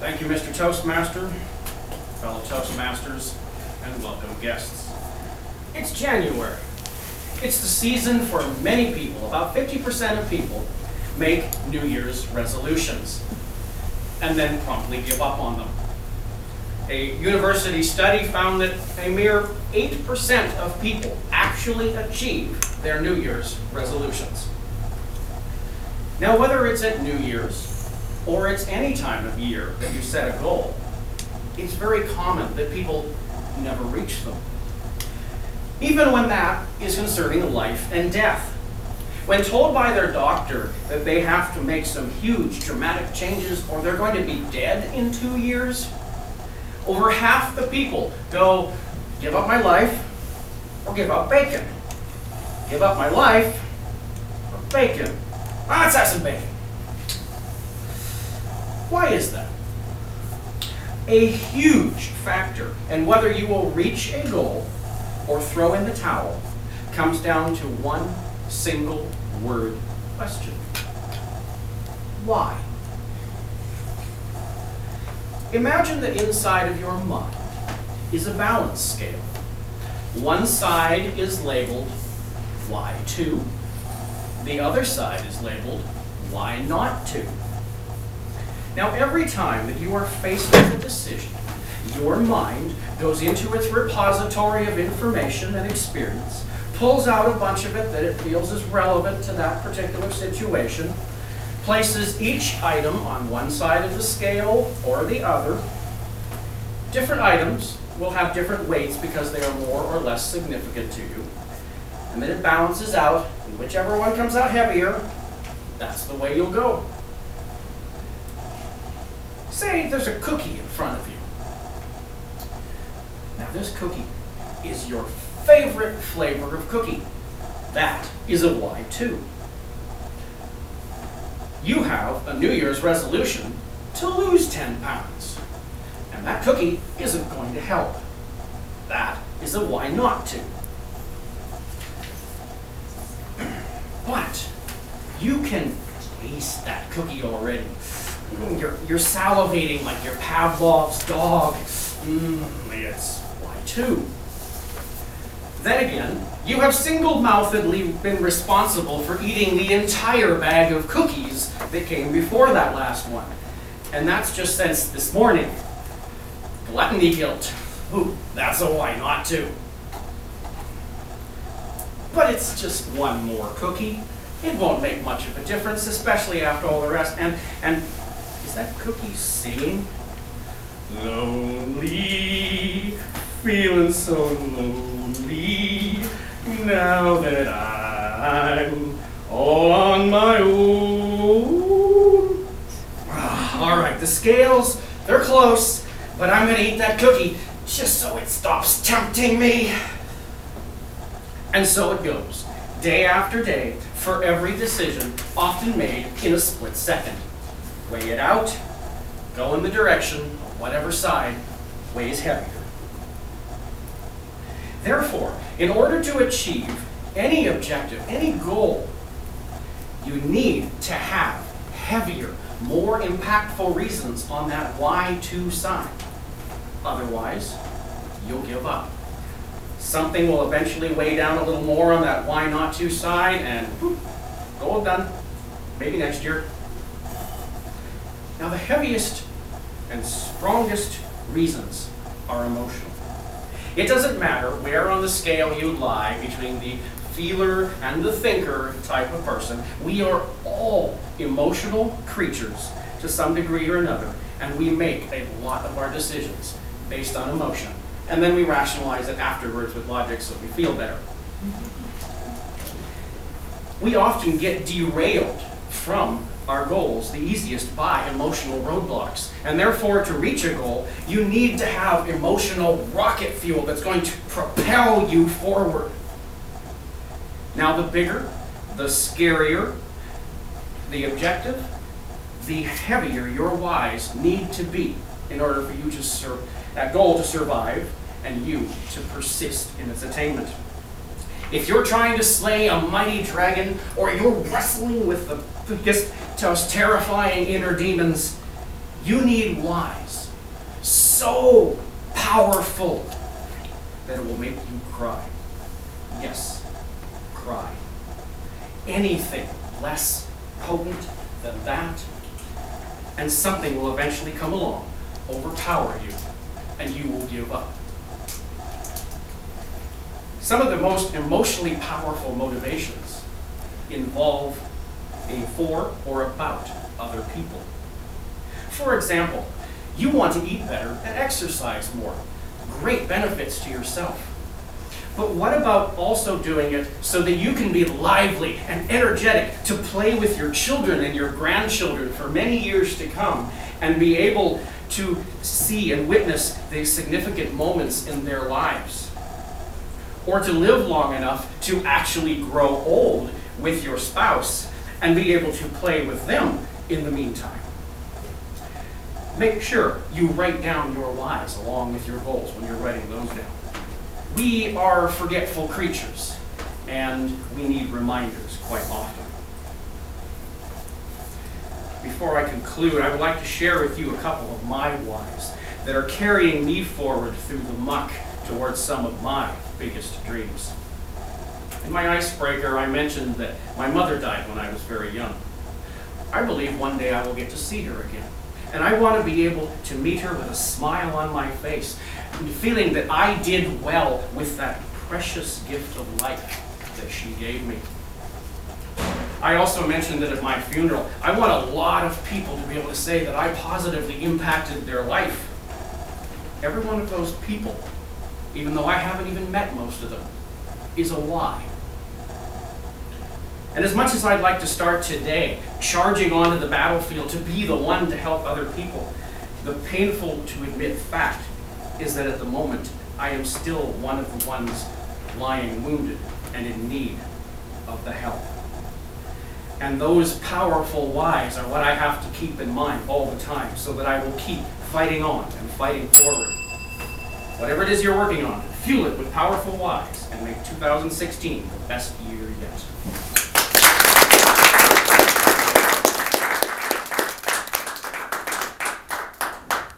Thank you, Mr. Toastmaster, fellow Toastmasters, and welcome guests. It's January. It's the season for many people. About 50% of people make New Year's resolutions and then promptly give up on them. A university study found that a mere 8% of people actually achieve their New Year's resolutions. Now, whether it's at New Year's or it's any time of year that you set a goal, it's very common that people never reach them. Even when that is concerning life and death. When told by their doctor that they have to make some huge dramatic changes or they're going to be dead in 2 years, over half the people go, give up my life or give up bacon. Give up my life or bacon. Let's have some bacon. Why is that? A huge factor in whether you will reach a goal or throw in the towel comes down to one single word question. Why? Imagine that inside of your mind is a balance scale. One side is labeled why to. The other side is labeled why not to. Now, every time that you are faced with a decision, your mind goes into its repository of information and experience, pulls out a bunch of it that it feels is relevant to that particular situation, places each item on one side of the scale or the other. Different items will have different weights because they are more or less significant to you. And then it balances out, and whichever one comes out heavier, that's the way you'll go. Say there's a cookie in front of you. Now this cookie is your favorite flavor of cookie. That is a why too. You have a New Year's resolution to lose 10 pounds. And that cookie isn't going to help. That is a why not to. But you can taste that cookie already. You're salivating like your Pavlov's dog. It's why too. Then again, you have single-mouthedly been responsible for eating the entire bag of cookies that came before that last one. And that's just since this morning. Gluttony guilt. Ooh, that's a why not to. But it's just one more cookie. It won't make much of a difference, especially after all the rest. And is that cookie singing? Lonely, feeling so lonely, now that I'm all on my own. All right, the scales, they're close, but I'm gonna eat that cookie just so it stops tempting me. And so it goes, day after day, for every decision, often made in a split second. Weigh it out, go in the direction of whatever side weighs heavier. Therefore, in order to achieve any objective, any goal, you need to have heavier, more impactful reasons on that why to side. Otherwise, you'll give up. Something will eventually weigh down a little more on that why not to side, and whoop, goal done. Maybe next year. Now, the heaviest and strongest reasons are emotional. It doesn't matter where on the scale you lie between the feeler and the thinker type of person. We are all emotional creatures to some degree or another, and we make a lot of our decisions based on emotion. And then we rationalize it afterwards with logic so we feel better. We often get derailed from our goals the easiest by emotional roadblocks. And therefore, to reach a goal, you need to have emotional rocket fuel that's going to propel you forward. Now, the bigger, the scarier the objective, the heavier your whys need to be in order for you to that goal to survive and you to persist in its attainment. If you're trying to slay a mighty dragon, or you're wrestling with the biggest, most terrifying inner demons, You need whys so powerful that it will make you cry. Yes, cry. Anything less potent than that, and something will eventually come along, overpower you, and you will give up. Some of the most emotionally powerful motivations involve being for or about other people. For example, you want to eat better and exercise more. Great benefits to yourself. But what about also doing it so that you can be lively and energetic to play with your children and your grandchildren for many years to come and be able to see and witness the significant moments in their lives? Or to live long enough to actually grow old with your spouse and be able to play with them in the meantime? Make sure you write down your whys along with your goals when you're writing those down. We are forgetful creatures, and we need reminders quite often. Before I conclude, I would like to share with you a couple of my whys that are carrying me forward through the muck towards some of my biggest dreams. In my icebreaker, I mentioned that my mother died when I was very young. I believe one day I will get to see her again. And I want to be able to meet her with a smile on my face, and feeling that I did well with that precious gift of life that she gave me. I also mentioned that at my funeral, I want a lot of people to be able to say that I positively impacted their life. Every one of those people, even though I haven't even met most of them, is a why. And as much as I'd like to start today charging onto the battlefield to be the one to help other people, the painful to admit fact is that at the moment I am still one of the ones lying wounded and in need of the help. And those powerful whys are what I have to keep in mind all the time so that I will keep fighting on and fighting forward. Whatever it is you're working on, fuel it with powerful whys and make 2016 the best year yet.